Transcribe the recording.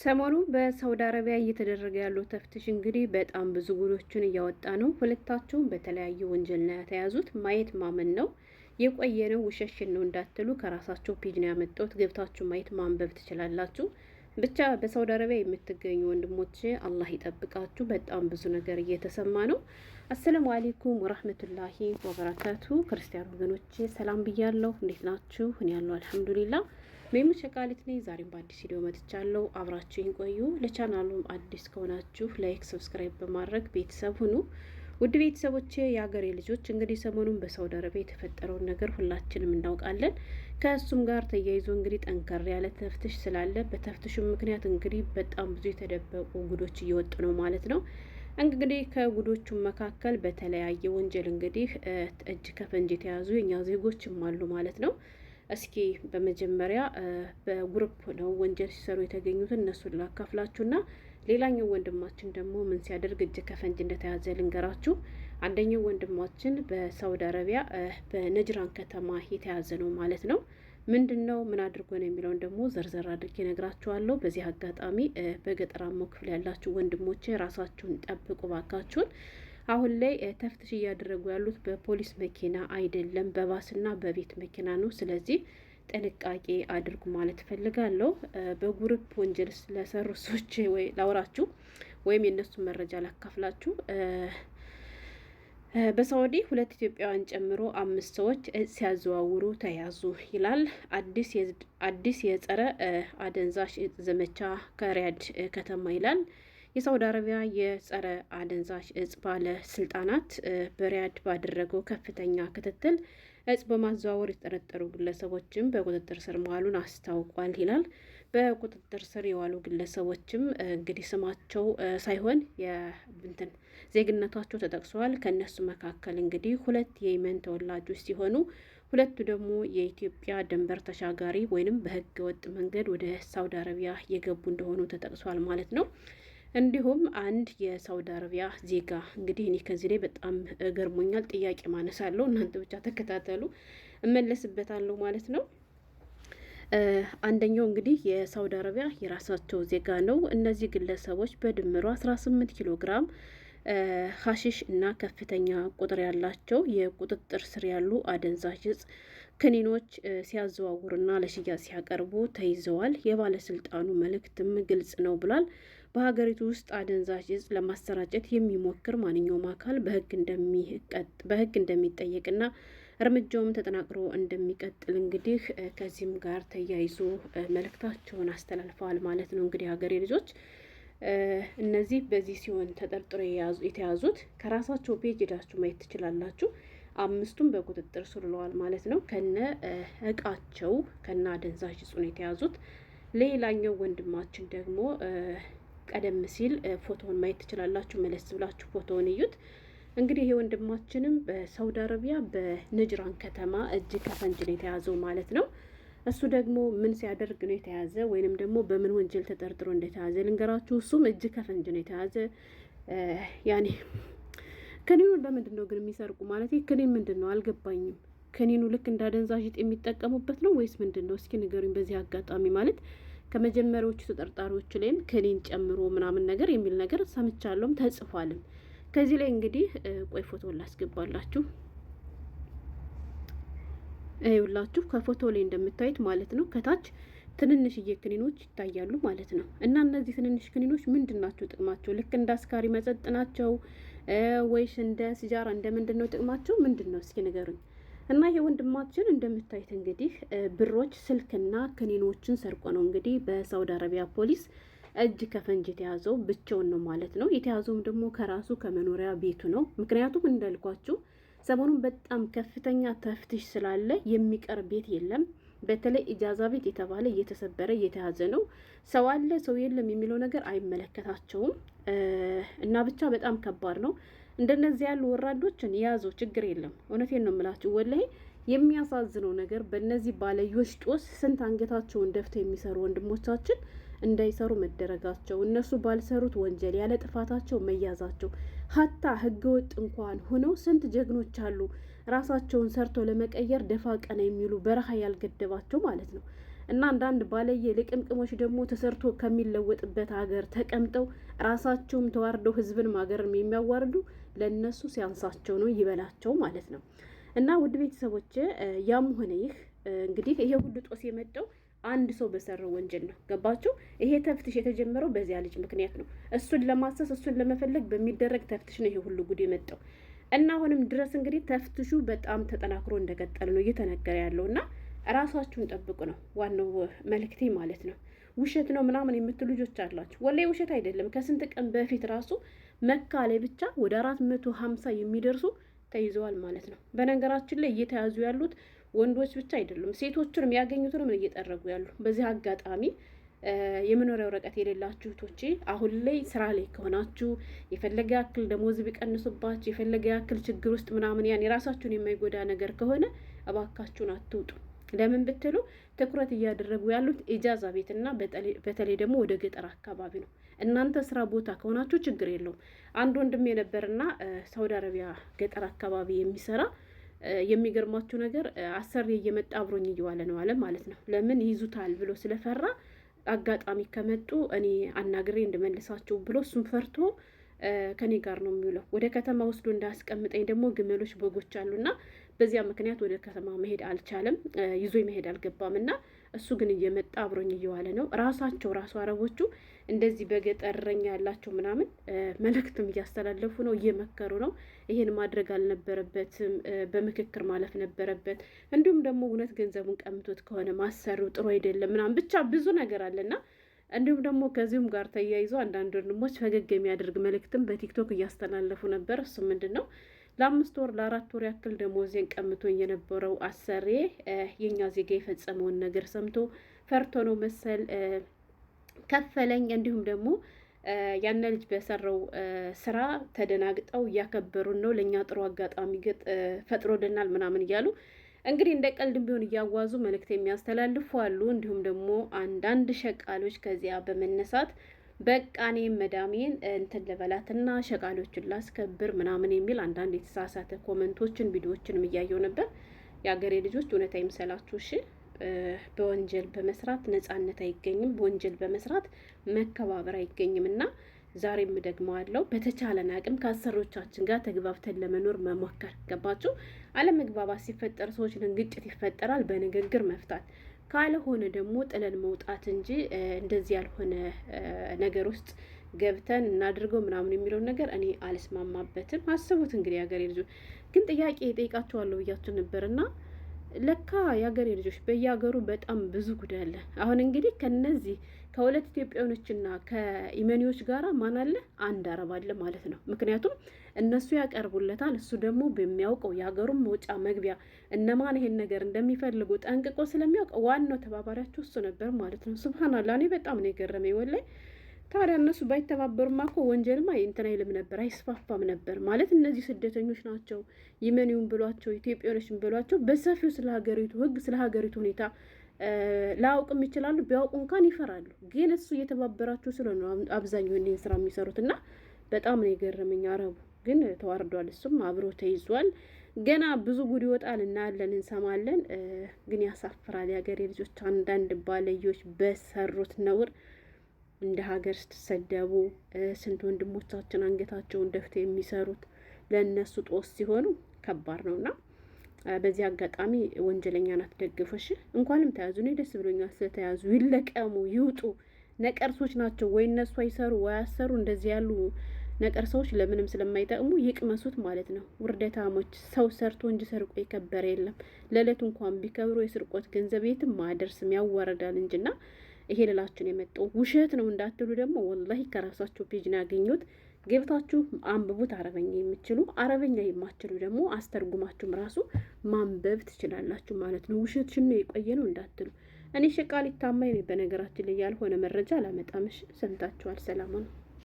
ሰሞኑ በሳውዲ አረቢያ እየተደረገ ያለው ተፍትሽ እንግዲህ በጣም ብዙ ጉዶችን እያወጣ ነው። ሁለታቸውም በተለያየ ወንጀል ነው የተያዙት። ማየት ማመን ነው። የቆየ ነው ውሸሽን ነው እንዳትሉ ከራሳቸው ፔጅ ነው ያመጣሁት። ገብታችሁ ማየት ማንበብ ትችላላችሁ። ብቻ በሳውዲ አረቢያ የምትገኙ ወንድሞች አላህ ይጠብቃችሁ። በጣም ብዙ ነገር እየተሰማ ነው። አሰላሙ አሌይኩም ወራህመቱላሂ ወበረካቱ። ክርስቲያን ወገኖቼ ሰላም ብያለሁ። እንዴት ናችሁ? እኔ ያለው አልሐምዱሊላ ሜሙ ሸቃሊት ነኝ። ዛሬም በአዲስ ቪዲዮ መጥቻለሁ። አብራችሁኝ ቆዩ። ለቻናሉም አዲስ ከሆናችሁ ላይክ፣ ሰብስክራይብ በማድረግ ቤተሰብ ሁኑ። ውድ ቤተሰቦቼ የሀገሬ ልጆች እንግዲህ ሰሞኑን በሳውዲ አረቢያ የተፈጠረውን ነገር ሁላችንም እናውቃለን። ከእሱም ጋር ተያይዞ እንግዲህ ጠንከር ያለ ተፍትሽ ስላለ በተፍትሹም ምክንያት እንግዲህ በጣም ብዙ የተደበቁ ጉዶች እየወጡ ነው ማለት ነው። እንግዲህ ከጉዶቹ መካከል በተለያየ ወንጀል እንግዲህ እጅ ከፈንጅ የተያዙ የኛ ዜጎችም አሉ ማለት ነው። እስኪ በመጀመሪያ በግሩፕ ነው ወንጀል ሲሰሩ የተገኙትን እነሱን ላካፍላችሁና ሌላኛው ወንድማችን ደግሞ ምን ሲያደርግ እጅ ከፈንጅ እንደተያዘ ልንገራችሁ። አንደኛው ወንድማችን በሳውዲ አረቢያ በነጅራን ከተማ የተያዘ ነው ማለት ነው። ምንድን ነው ምን አድርጎ ነው የሚለውን ደግሞ ዘርዘር አድርጌ ነግራችኋለሁ። በዚህ አጋጣሚ በገጠራማው ክፍል ያላችሁ ወንድሞቼ ራሳችሁን ጠብቁ ባካችሁን። አሁን ላይ ተፍትሽ እያደረጉ ያሉት በፖሊስ መኪና አይደለም፣ በባስና በቤት መኪና ነው። ስለዚህ ጥንቃቄ አድርጉ ማለት ፈልጋለሁ። በጉሩፕ ወንጀል ስለሰሩ ሰዎች ወይ ላውራችሁ ወይም የእነሱን መረጃ ላካፍላችሁ። በሳውዲ 2 ኢትዮጵያውያን ጨምሮ 5 ሰዎች ሲያዘዋውሩ ተያዙ ይላል። አዲስ የጸረ አደንዛዥ ዘመቻ ከሪያድ ከተማ ይላል። የሳውዲ አረቢያ የጸረ አደንዛዥ እጽ ባለስልጣናት በሪያድ ባደረገው ከፍተኛ ክትትል እጽ በማዘዋወር የተጠረጠሩ ግለሰቦችም በቁጥጥር ስር መዋሉን አስታውቋል ይላል። በቁጥጥር ስር የዋሉ ግለሰቦችም እንግዲህ ስማቸው ሳይሆን የብንትን ዜግነታቸው ተጠቅሰዋል። ከእነሱ መካከል እንግዲህ 2 የየመን ተወላጆች ሲሆኑ 2ቱ ደግሞ የኢትዮጵያ ድንበር ተሻጋሪ ወይንም በህገ ወጥ መንገድ ወደ ሳውዲ አረቢያ የገቡ እንደሆኑ ተጠቅሷል ማለት ነው። እንዲሁም አንድ የሳውዲ አረቢያ ዜጋ እንግዲህ እኔ ከዚህ ላይ በጣም ገርሞኛል። ጥያቄ ማነሳለሁ፣ እናንተ ብቻ ተከታተሉ፣ እመለስበታለሁ ማለት ነው። አንደኛው እንግዲህ የሳውዲ አረቢያ የራሳቸው ዜጋ ነው። እነዚህ ግለሰቦች በድምሩ 18 ኪሎ ግራም ሀሺሽ እና ከፍተኛ ቁጥር ያላቸው የቁጥጥር ስር ያሉ አደንዛዥ እጽ ክኒኖች ሲያዘዋውሩና ለሽያጭ ሲያቀርቡ ተይዘዋል። የባለስልጣኑ መልእክትም ግልጽ ነው ብሏል። በሀገሪቱ ውስጥ አደንዛዥ እጽ ለማሰራጨት የሚሞክር ማንኛውም አካል በህግ እንደሚጠየቅና እርምጃውም ተጠናክሮ እንደሚቀጥል እንግዲህ ከዚህም ጋር ተያይዞ መልእክታቸውን አስተላልፈዋል ማለት ነው። እንግዲህ ሀገሬ ልጆች እነዚህ በዚህ ሲሆን ተጠርጥሮ የተያዙት ከራሳቸው ፔጅ ሄዳችሁ ማየት ትችላላችሁ። 5ቱም በቁጥጥር ስር ውለዋል ማለት ነው። ከነ እቃቸው ከነ አደንዛዥ እጹ ነው የተያዙት። ሌላኛው ወንድማችን ደግሞ ቀደም ሲል ፎቶውን ማየት ትችላላችሁ። መለስ ብላችሁ ፎቶውን እዩት። እንግዲህ ይሄ ወንድማችንም በሳውዲ አረቢያ በነጅራን ከተማ እጅ ከፈንጅ ነው የተያዘው ማለት ነው። እሱ ደግሞ ምን ሲያደርግ ነው የተያዘ ወይንም ደግሞ በምን ወንጀል ተጠርጥሮ እንደተያዘ ልንገራችሁ። እሱም እጅ ከፈንጅ ነው የተያዘ። ያኔ ክኒኑን በምንድን ነው ግን የሚሰርቁ ማለት ክኒን ምንድን ነው አልገባኝም። ክኒኑ ልክ እንደ አደንዛዥ እጽ የሚጠቀሙበት ነው ወይስ ምንድን ነው? እስኪ ንገሩኝ። በዚህ አጋጣሚ ማለት ከመጀመሪያዎቹ ተጠርጣሪዎች ላይም ክኒን ጨምሮ ምናምን ነገር የሚል ነገር ሰምቻለሁም ተጽፏልም። ከዚህ ላይ እንግዲህ ቆይ ፎቶ ላስገባላችሁ። ይኸውላችሁ ከፎቶ ላይ እንደምታዩት ማለት ነው ከታች ትንንሽዬ ክኒኖች ይታያሉ ማለት ነው። እና እነዚህ ትንንሽ ክኒኖች ምንድን ናቸው ጥቅማቸው? ልክ እንደ አስካሪ መጠጥ ናቸው ወይስ እንደ ሲጃራ እንደ ምንድን ነው ጥቅማቸው? ምንድን ነው እስኪ ንገሩኝ። እና ይሄ ወንድማችን እንደምታዩት እንግዲህ ብሮች፣ ስልክና ክኒኖችን ሰርቆ ነው እንግዲህ በሳውዲ አረቢያ ፖሊስ እጅ ከፈንጅ የተያዘው። ብቻውን ነው ማለት ነው። የተያዘውም ደግሞ ከራሱ ከመኖሪያ ቤቱ ነው። ምክንያቱም እንዳልኳችሁ ሰሞኑን በጣም ከፍተኛ ተፍትሽ ስላለ የሚቀር ቤት የለም። በተለይ ኢጃዛ ቤት የተባለ እየተሰበረ እየተያዘ ነው። ሰው አለ ሰው የለም የሚለው ነገር አይመለከታቸውም። እና ብቻ በጣም ከባድ ነው። እንደነዚህ ያሉ ወራዶችን የያዘው ችግር የለም። እውነቴን ነው የምላችሁ። ወላሂ የሚያሳዝነው ነገር በእነዚህ ባለዮች ጦስ ስንት አንገታቸውን ደፍተው የሚሰሩ ወንድሞቻችን እንዳይሰሩ መደረጋቸው፣ እነሱ ባልሰሩት ወንጀል ያለ ጥፋታቸው መያዛቸው፣ ሀታ ህገወጥ እንኳን ሆነው ስንት ጀግኖች አሉ ራሳቸውን ሰርቶ ለመቀየር ደፋ ቀና የሚሉ በረሃ ያልገደባቸው ማለት ነው። እና አንዳንድ ባለየ ልቅምቅሞች ደግሞ ተሰርቶ ከሚለወጥበት ሀገር ተቀምጠው ራሳቸውም ተዋርደው ህዝብን ሀገርም የሚያዋርዱ ለእነሱ ሲያንሳቸው ነው ይበላቸው ማለት ነው። እና ውድ ቤተሰቦች ያም ሆነ ይህ እንግዲህ ይሄ ሁሉ ጦስ የመጣው አንድ ሰው በሰራው ወንጀል ነው። ገባችሁ? ይሄ ተፍትሽ የተጀመረው በዚያ ልጅ ምክንያት ነው። እሱን ለማሰስ እሱን ለመፈለግ በሚደረግ ተፍትሽ ነው ይሄ ሁሉ ጉድ የመጣው። እና አሁንም ድረስ እንግዲህ ተፍትሹ በጣም ተጠናክሮ እንደቀጠለ ነው እየተነገረ ያለው እና ራሳችሁን ጠብቁ ነው ዋናው መልእክቴ ማለት ነው። ውሸት ነው ምናምን የምትሉ ልጆች አላችሁ። ወላሂ ውሸት አይደለም። ከስንት ቀን በፊት ራሱ መካ ላይ ብቻ ወደ 450 የሚደርሱ ተይዘዋል ማለት ነው። በነገራችን ላይ እየተያዙ ያሉት ወንዶች ብቻ አይደሉም፣ ሴቶቹንም ያገኙትንም እየጠረጉ ያሉ። በዚህ አጋጣሚ የመኖሪያ ወረቀት የሌላችሁ እህቶቼ አሁን ላይ ስራ ላይ ከሆናችሁ የፈለገ ያክል ደሞዝ ቢቀንሱባችሁ የፈለገ ያክል ችግር ውስጥ ምናምን ያን የራሳችሁን የማይጎዳ ነገር ከሆነ እባካችሁን አትውጡ። ለምን ብትሉ ትኩረት እያደረጉ ያሉት ኢጃዛ ቤትና በተለይ ደግሞ ወደ ገጠር አካባቢ ነው። እናንተ ስራ ቦታ ከሆናችሁ ችግር የለውም። አንድ ወንድም የነበርና ሳውዲ አረቢያ ገጠር አካባቢ የሚሰራ የሚገርማችሁ ነገር አሰሪ እየመጣ አብሮኝ እየዋለ ነው አለ ማለት ነው። ለምን ይዙታል ብሎ ስለፈራ አጋጣሚ ከመጡ እኔ አናግሬ እንድመልሳቸው ብሎ እሱም ፈርቶ ከኔ ጋር ነው የሚውለው። ወደ ከተማ ወስዶ እንዳያስቀምጠኝ ደግሞ ግመሎች፣ በጎች አሉና በዚያ ምክንያት ወደ ከተማ መሄድ አልቻለም። ይዞ መሄድ አልገባም እና እሱ ግን እየመጣ አብሮኝ እየዋለ ነው። ራሱ አረቦቹ እንደዚህ በገጠር እረኛ ያላቸው ምናምን መልእክትም እያስተላለፉ ነው፣ እየመከሩ ነው። ይሄን ማድረግ አልነበረበትም፣ በምክክር ማለፍ ነበረበት። እንዲሁም ደግሞ እውነት ገንዘቡን ቀምቶት ከሆነ ማሰሪው ጥሩ አይደለም ምናምን ብቻ ብዙ ነገር አለና እንዲሁም ደግሞ ከዚሁም ጋር ተያይዞ አንዳንድ ወንድሞች ፈገግ የሚያደርግ መልእክትም በቲክቶክ እያስተላለፉ ነበር። እሱ ምንድን ነው ለ5 ወር ለ4 ወር ያክል ደሞዜን ቀምቶኝ የነበረው አሰሬ የኛ ዜጋ የፈጸመውን ነገር ሰምቶ ፈርቶ ነው መሰል ከፈለኝ። እንዲሁም ደግሞ ያን ልጅ በሰራው ስራ ተደናግጠው እያከበሩን ነው፣ ለእኛ ጥሩ አጋጣሚ ፈጥሮልናል ምናምን እያሉ እንግዲህ እንደ ቀልድ ቢሆን እያዋዙ መልእክት የሚያስተላልፉ አሉ። እንዲሁም ደግሞ አንዳንድ ሸቃሎች ከዚያ በመነሳት በቃ እኔ መዳሜን እንትን ልበላትና ሸቃሎችን ላስከብር ምናምን የሚል አንዳንድ የተሳሳተ ኮመንቶችን ቪዲዮዎችንም እያየው ነበር። የአገሬ ልጆች እውነት አይምሰላችሁ እሺ። በወንጀል በመስራት ነጻነት አይገኝም፣ በወንጀል በመስራት መከባበር አይገኝም። እና ዛሬም ደግመዋለሁ፣ በተቻለን አቅም ከአሰሪዎቻችን ጋር ተግባብተን ለመኖር መሞከር። ገባችሁ? አለመግባባት ሲፈጠር ሰዎች ግጭት ይፈጠራል፣ በንግግር መፍታት ካልሆነ ደግሞ ጥለን መውጣት እንጂ እንደዚህ ያልሆነ ነገር ውስጥ ገብተን እናድርገው ምናምን የሚለውን ነገር እኔ አልስማማበትም። አስቡት እንግዲህ የሀገሬ ልጆች ግን ጥያቄ ጠይቃችኋለሁ ብያችሁ ነበርና ለካ የሀገሬ ልጆች በየሀገሩ በጣም ብዙ ጉዳይ አለ። አሁን እንግዲህ ከነዚህ ከሁለት ኢትዮጵያኖችና ከኢመኒዎች ጋራ ማን አለ? አንድ አረብ አለ ማለት ነው። ምክንያቱም እነሱ ያቀርቡለታል፣ እሱ ደግሞ በሚያውቀው የሀገሩን መውጫ መግቢያ እነማን ይሄን ነገር እንደሚፈልጉ ጠንቅቆ ስለሚያውቅ ዋናው ተባባሪያቸው እሱ ነበር ማለት ነው። ሱብሃንአላህ እኔ በጣም ነው የገረመኝ ወላሂ። ታዲያ እነሱ ባይተባበሩማ እኮ ወንጀልማ እንትን አይልም ነበር፣ አይስፋፋም ነበር ማለት። እነዚህ ስደተኞች ናቸው፣ ይመኒውን ብሏቸው ኢትዮጵያኖችን ብሏቸው በሰፊው ስለ ሀገሪቱ ሕግ ስለ ሀገሪቱ ሁኔታ ላያውቅም ይችላሉ። ቢያውቁ እንኳን ይፈራሉ። ግን እሱ እየተባበራቸው ስለሆነ አብዛኛው ይህን ስራ የሚሰሩት እና በጣም ነው የገረመኝ። አረቡ ግን ተዋርዷል፣ እሱም አብሮ ተይዟል። ገና ብዙ ጉድ ይወጣል፣ እናያለን፣ እንሰማለን። ግን ያሳፍራል። የሀገሬ ልጆች አንዳንድ ባለዮች በሰሩት ነውር እንደ ሀገር ስትሰደቡ ስንት ወንድሞቻችን አንገታቸውን ደፍተው የሚሰሩት ለእነሱ ጦስ ሲሆኑ ከባድ ነውና በዚህ አጋጣሚ ወንጀለኛን አትደግፉ እሺ። እንኳንም ተያዙ። እኔ ደስ ብሎኛል ስለተያዙ። ይለቀሙ፣ ይውጡ። ነቀርሶች ናቸው። ወይ እነሱ አይሰሩ ወይ አሰሩ። እንደዚህ ያሉ ነቀርሳዎች ለምንም ስለማይጠቅሙ ይቅመሱት ማለት ነው። ውርደታሞች። ሰው ሰርቶ እንጂ ሰርቆ የከበረ የለም። ለዕለቱ እንኳን ቢከብሩ የስርቆት ገንዘብ የትም ማያደርስም፣ ያዋረዳል እንጂና ይሄ ልላችሁን የመጣው ውሸት ነው እንዳትሉ ደግሞ ወላሂ ከራሳችሁ ፔጅ ነው ያገኘሁት። ገብታችሁ አንብቡት። አረበኛ የምትችሉ፣ አረበኛ የማትችሉ ደግሞ አስተርጉማችሁም ራሱ ማንበብ ትችላላችሁ ማለት ነው። ውሸትሽን ነው የቆየ ነው እንዳትሉ። እኔ ሸቃሊት ታማኝ ነኝ በነገራችን ላይ ያልሆነ መረጃ አላመጣምሽ። ሰምታችኋል። ሰላም ነው።